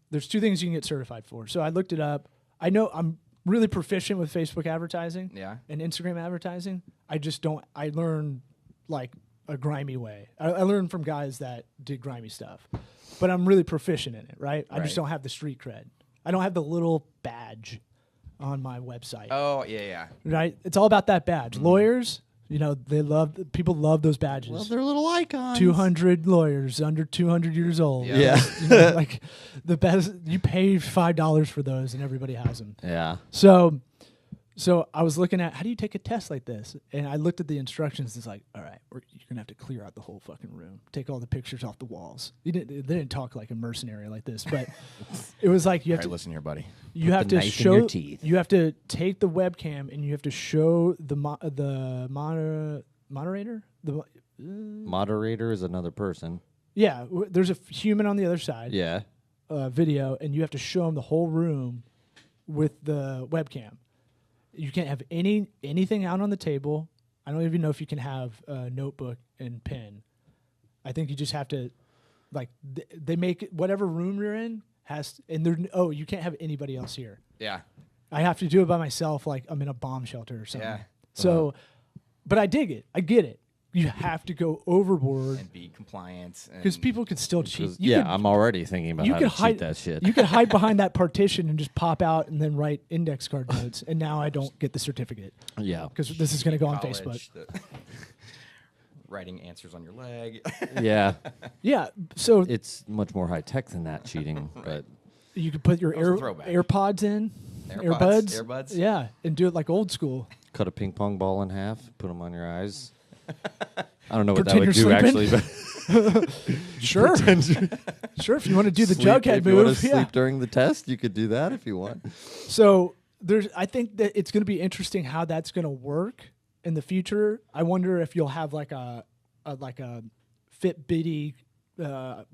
There's two things you can get certified for. So I looked it up. I know I'm really proficient with Facebook advertising and Instagram advertising. I learn like a grimy way. I learned from guys that did grimy stuff, but I'm really proficient in it, right? I just don't have the street cred. I don't have the little badge on my website. Oh, yeah. Right? It's all about that badge. Mm-hmm. Lawyers, people love those badges. Well, they're little icons. 200 lawyers under 200 years old. Yeah. Like the best, you pay $5 for those and everybody has them. Yeah. So I was looking at, how do you take a test like this? And I looked at the instructions. It's like, all right, you're going to have to clear out the whole fucking room. Take all the pictures off the walls. They didn't talk like a mercenary like this, but it was like, you have to listen here, buddy. You have to show, your teeth. you have to take the webcam and you have to show the moderator. Moderator is another person. Yeah, there's a human on the other side. Yeah. Video, and you have to show them the whole room with the webcam. You can't have anything out on the table. I don't even know if you can have a notebook and pen. I think you just have to, like, they make it, whatever room you're in has, and you can't have anybody else here. Yeah. I have to do it by myself, like I'm in a bomb shelter or something. Yeah. So, but I dig it. I get it. You have to go overboard And be compliant. because people could still cheat. I'm already thinking about how to cheat that shit. You could hide behind that partition and just pop out and then write index card notes. And now I don't get the certificate Yeah. because this is going to go on college, Facebook. Writing answers on your leg. Yeah. Yeah, so It's much more high tech than that cheating, but you could put your That was a throwback. AirPods in, Earbuds. yeah, and do it like old school. cut a ping pong ball in half, put them on your eyes. I don't know what Pretend that would do you're actually, but Sure, sure. If you want to do the sleep, Jughead if you want move, to yeah. sleep during the test, you could do that if you want. So I think that it's going to be interesting how that's going to work in the future. I wonder if you'll have like a Fitbitty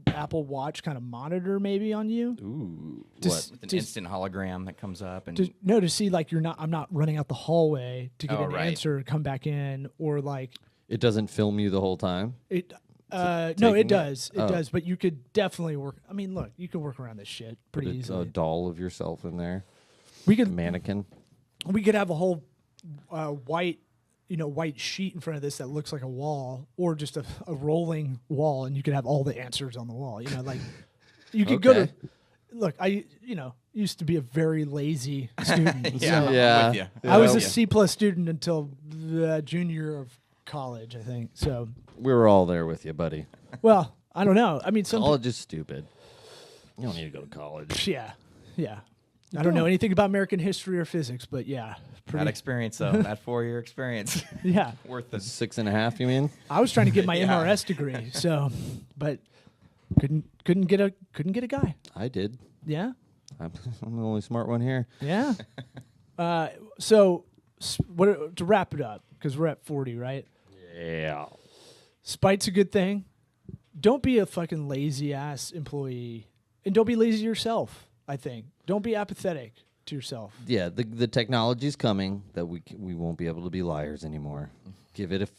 Apple Watch kind of monitor maybe on you. Ooh, Just- what? With an instant hologram that comes up. And To see like I'm not running out the hallway to get Oh, an right. answer, come back in, or like It doesn't film you the whole time. it. No, taking it it? does. It Oh. does. But you could definitely work. I mean, look, you can work around this shit pretty Put a easily. doll of yourself in there, We could mannequin. have a whole white sheet in front of this that looks like a wall, or just a rolling wall, and you could have all the answers on the wall. Like you could go to. Okay. Look, I used to be a very lazy student. yeah, so I'm Yeah. with you. I was I'm a with you. C+ student until the junior year of college, I think. So, We were all there with you, buddy. well, I don't know. I mean, some College is stupid. You don't need to go to college. yeah. I don't know anything about American history or physics, but yeah, That pretty. experience, though. That 4-year experience. Yeah, Worth the 6.5, you mean? I was trying to get my Yeah. MRS degree, so, but couldn't get a guy. I did. Yeah, I'm the only smart one here. yeah. So, to wrap it up, because we're at 40, right? Yeah. Spite's a good thing. Don't be a fucking lazy ass employee, and don't be lazy yourself. I think don't be apathetic to yourself. Yeah, the technology's coming that we won't be able to be liars anymore. Give it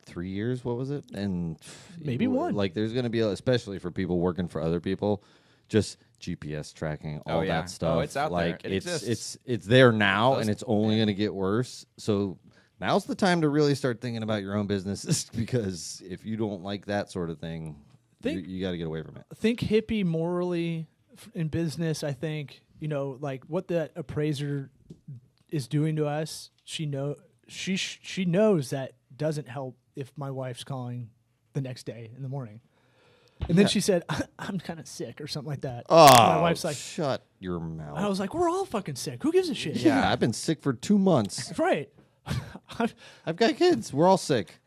3 years. What was it? And Maybe one. Like there's going to be, especially for people working for other people, just GPS tracking, all yeah. that stuff. Oh, it's out there. like It exists. it's there now, Those- and it's only going to get worse. So now's the time to really start thinking about your own businesses because if you don't like that sort of thing, you got to get away from it. Think hippie morally in business. I think like what that appraiser is doing to us. She knows that doesn't help if my wife's calling the next day in the morning. And then she said, "I'm kind of sick" or something like that. Oh, my wife's like, shut your mouth. I was like, "We're all fucking sick. Who gives a shit?" yeah, I've been sick for 2 months. Right. I've got kids. We're all sick.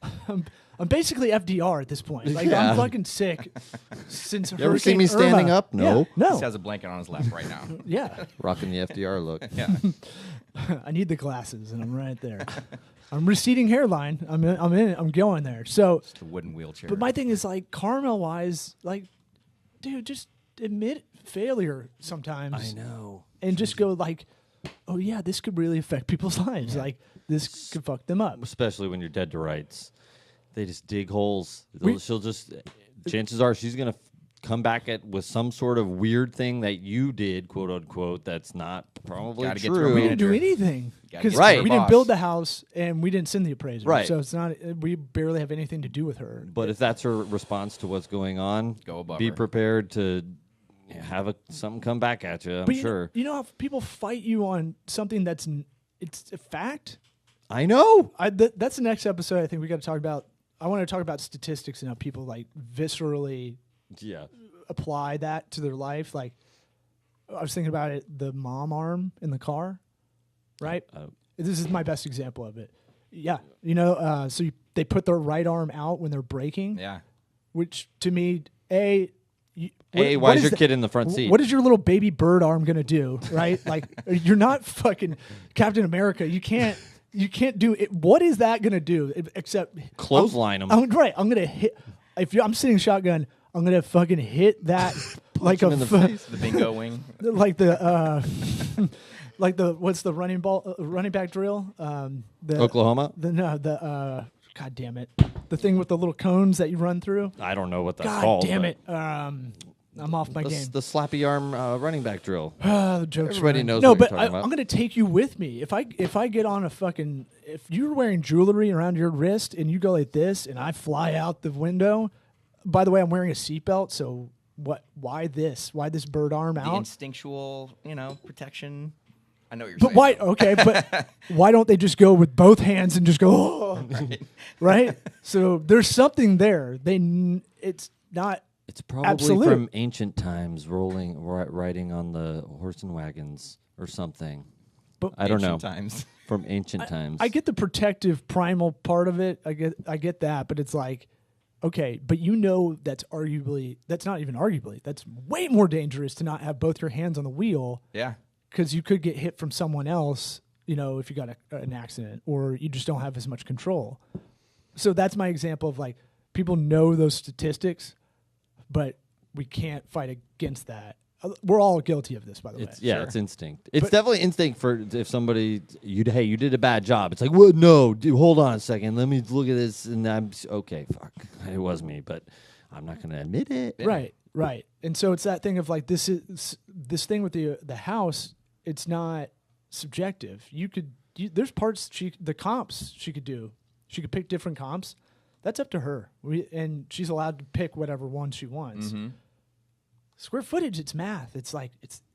I'm basically FDR at this point. Like Yeah. I'm fucking sick since You ever see me standing up? No. Yeah, no. He has a blanket on his lap right now. Yeah. Rocking the FDR look. Yeah. I need the glasses, and I'm right there. I'm receding hairline. I'm in it. I'm going there. So, Just a wooden wheelchair. but my thing is like karma wise, like, dude, just admit failure sometimes. know. And just go like, oh yeah, this could really affect people's lives. Like this could fuck them up. Especially when you're dead to rights. They just dig holes. We- She'll just, chances are she's going to come back with some sort of weird thing that you did, quote unquote, that's not probably Gotta get to a true. We didn't do manager. anything Gotta because get Right. to we the didn't boss. build the house and we didn't send the appraiser. Right. So it's not. We barely have anything to do with her. But if that's her response to what's going on, Go above be her. prepared to have something come back at you, I'm But sure. you know how people fight you on something that's it's a fact. I know. That's the next episode. I think we got to talk about. I want to talk about statistics and how people like viscerally Yeah. apply that to their life. Like I was thinking about it, the mom arm in the car, right? This is my best example of it. Yeah, so they put their right arm out when they're braking, Yeah. which to me, why Why is your kid in the front seat? What is your little baby bird arm gonna do, right? Like you're not fucking Captain America. You can't You can't do it. What is that gonna do except Clothesline him. I'm gonna hit. I'm sitting shotgun, I'm gonna fucking hit that like him in the face. The bingo wing. like the like the what's the running back drill? The Oklahoma. God damn it, the thing with the little cones that you run through. I don't know what that's God called. damn it. I'm off my game. The slappy arm running back drill. The joke's Everybody running. knows No, what you're but talking about. I'm gonna take you with me. If I get on if you're wearing jewelry around your wrist and you go like this and I fly out the window. By the way, I'm wearing a seatbelt, so what? Why this? Why this bird arm The out? instinctual, protection. I know what you're But saying. why? Okay, but why don't they just go with both hands and just go? Oh, right. So there's something there. It's not. It's probably Absolute. from ancient times, riding on the horse and wagons or something. But I don't know. Ancient times. From ancient times. I get the protective primal part of it. I get that, but it's like, okay, but that's not even arguably. That's way more dangerous to not have both your hands on the wheel. Yeah. Because you could get hit from someone else, if you got an accident, or you just don't have as much control. So that's my example of like people know those statistics, but we can't fight against that. We're all guilty of this, by the way. It's instinct. It's definitely instinct for if somebody you did a bad job. It's like, what? No, dude, hold on a second. Let me look at this, and I'm okay. Fuck, it was me, but I'm not going to admit it. Right. And so it's that thing of like this thing with the house. It's not subjective. There's parts the comps she could do. She could pick different comps. That's up to her. And she's allowed to pick whatever one she wants. Mm-hmm. Square footage, it's math. It's like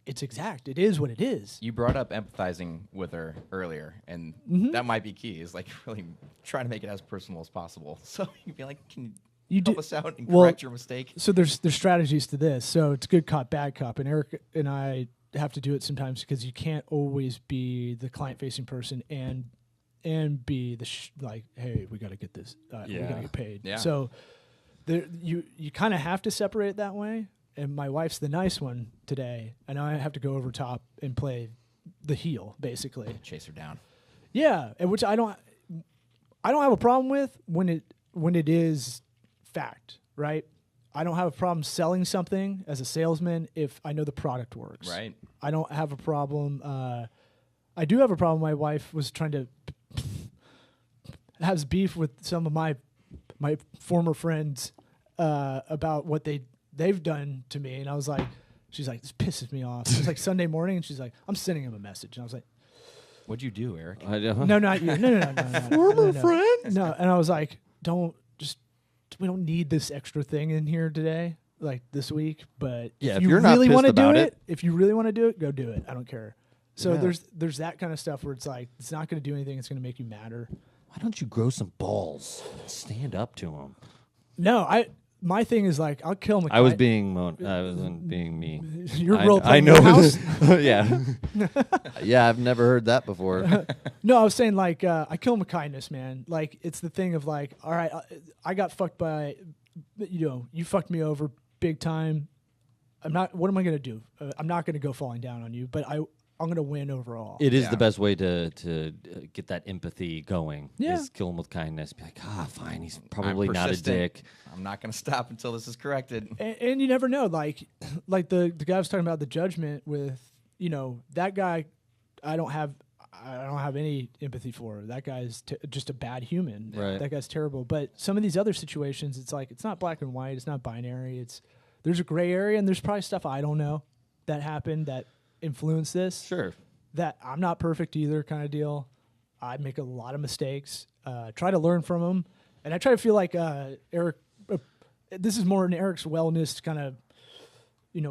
it's exact. It is what it is. You brought up empathizing with her earlier, and that might be key. Is like really trying to make it as personal as possible. So you'd be like, "Can you help us out and correct your mistake?" So there's strategies to this. So it's good cop, bad cop, and Eric and I have to do it sometimes because you can't always be the client-facing person and be like, hey, we got to get this. We got to get paid. Yeah. So you kind of have to separate it that way. And my wife's the nice one today, and I have to go over top and play the heel, basically. Chase her down. Yeah, and which I don't have a problem with when it is fact, right? I don't have a problem selling something as a salesman if I know the product works. Right. I don't have a problem. I do have a problem. My wife was trying to has beef with some of my former friends about what they've done to me, and I was like, she's like, this pisses me off. It was like Sunday morning, and she's like, I'm sending him a message, and I was like, what'd you do, Eric? no, not you, no, former friend, no, and I was like, we don't need this extra thing in here today, like this week. But if you really want to do it, if you really want to do it, go do it. I don't care. So there's that kind of stuff where it's like it's not going to do anything. It's going to make you madder. Why don't you grow some balls? Stand up to them. No, my thing is like I'll kill McKay. I wasn't being me. You're role I playing. know. House? Yeah. Yeah, I've never heard that before. No, I was saying like I kill him with kindness, man. Like it's the thing of like, all right, I got fucked by, you fucked me over big time. What am I gonna do? I'm not gonna go falling down on you, but I'm gonna win overall. It is the best way to get that empathy going. Yeah. Is kill him with kindness. Be like, fine. He's probably not a dick. I'm not going to stop until this is corrected. And you never know. Like the guy was talking about the judgment with, that guy. I don't have any empathy for. That guy's just a bad human. Right. That guy's terrible. But some of these other situations, it's like it's not black and white. It's not binary. There's a gray area, and there's probably stuff I don't know that happened that influenced this. Sure. That I'm not perfect either, kind of deal. I make a lot of mistakes. Try to learn from them, and I try to feel like Eric. This is more in Eric's wellness kind of,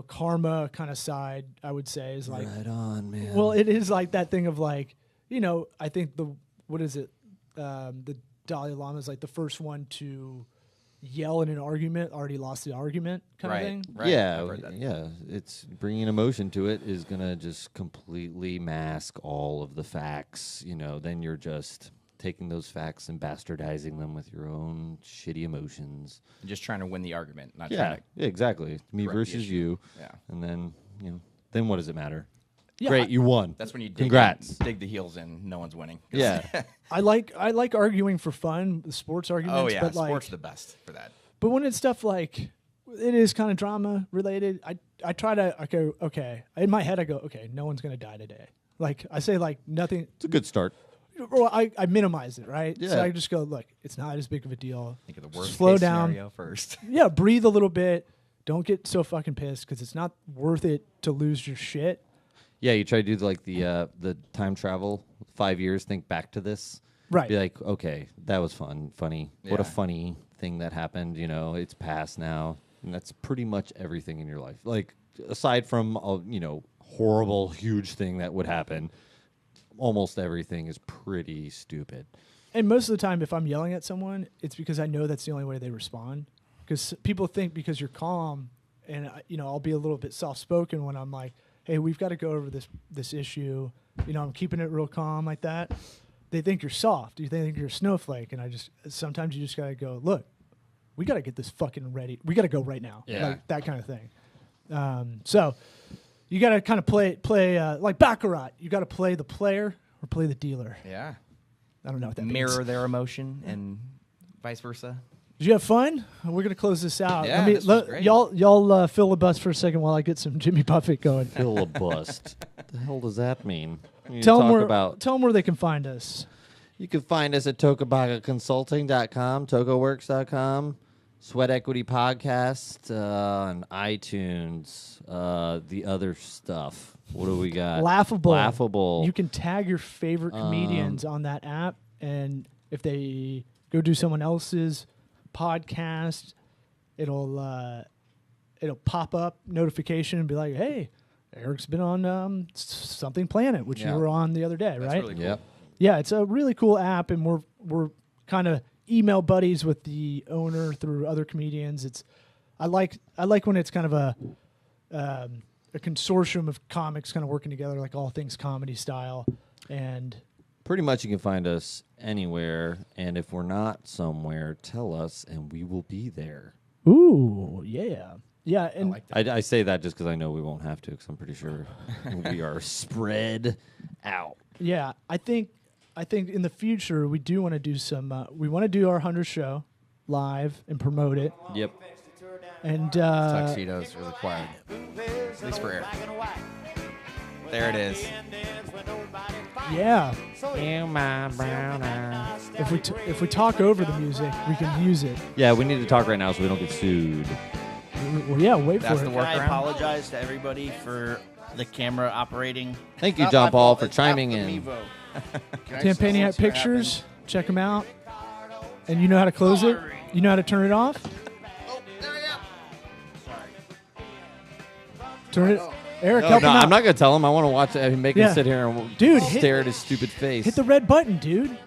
karma kind of side. I would say is like right on, man. Well, it is like that thing of like, I think the Dalai Lama is like the first one to yell in an argument, already lost the argument kind of thing. Right. Yeah. It's bringing emotion to it is gonna just completely mask all of the facts. Then you're just taking those facts and bastardizing them with your own shitty emotions. Just trying to win the argument, not Yeah, trying to exactly. Me correct the versus issue. you. Yeah. And then then what does it matter? Yeah, Great, you won. That's when you dig, Congrats. dig the heels in. No one's winning. Yeah. I like arguing for fun, the sports arguments. Oh yeah, but sports are the best for that. But when it's stuff like it is kind of drama related, I try to go, okay. In my head, I go, okay, no one's gonna die today. Like I say, like nothing. It's a good start. Well, I minimize it, right? Yeah. So I just go, look, it's not as big of a deal. Think of the worst Slow case down. scenario first. Yeah, breathe a little bit. Don't get so fucking pissed because it's not worth it to lose your shit. Yeah, you try to do like the time travel, 5 years, think back to this. Right. Be like, okay, that was funny. What a Yeah. funny thing that happened. You know, it's past now. And that's pretty much everything in your life. Like, aside from a, horrible, huge thing that would happen, almost everything is pretty stupid. And most of the time, if I'm yelling at someone, it's because I know that's the only way they respond. Because people think because you're calm, and I'll be a little bit soft-spoken when I'm like, hey, we've got to go over this issue. I'm keeping it real calm like that. They think you're soft. They think you're a snowflake. And sometimes you just got to go, look, we got to get this fucking ready. We got to go right now. Yeah. Like that kind of thing. So you got to kind of play like Baccarat. You got to play the player or play the dealer. Yeah. I don't know what that Mirror means. their emotion and vice versa. Did you have fun? We're gonna close this out. Yeah, this was great. Y'all filibust for a second while I get some Jimmy Buffett going. Filibust. The hell does that mean? Tell them where they can find us. You can find us at tokabagaconsulting.com, tokaworks.com, Sweat Equity Podcast on iTunes, the other stuff. What do we got? Laughable. You can tag your favorite comedians on that app, and if they go do someone else's podcast, it'll pop up notification and be like, hey, Eric's been on something planet, which you were on the other day, That's right? really cool. Yep. Yeah, it's a really cool app, and we're kind of email buddies with the owner through other comedians. I like when it's kind of a consortium of comics kind of working together, like all things comedy style. And pretty much you can find us anywhere, and if we're not somewhere, tell us, and we will be there. ooh, yeah. Yeah, and I like that. I say that just because I know we won't have to, because I'm pretty sure we are spread out. yeah, I think in the future we do want to do some. We want to do our 100th show live and promote it. Yep. And Tuxedos are required. At least for Eric. There it is. yeah, if we talk over the music, we can use it. Yeah, we need to talk right now so we don't get sued. Well, yeah, wait That's for the it. work. Can I Workaround? apologize to everybody for the camera operating? Thank you, Not John my Paul, fault, for it's not chiming the in. Mevo. Tampaniac Pictures, check them out. And you know how to close it? You know how to turn it off? Oh, there I am. Turn it. Eric, No, help him out. I'm not going to tell him. I want to watch it. Make Yeah. him sit here and Dude, stare at his stupid face. Hit the red button, dude.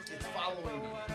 It's following me.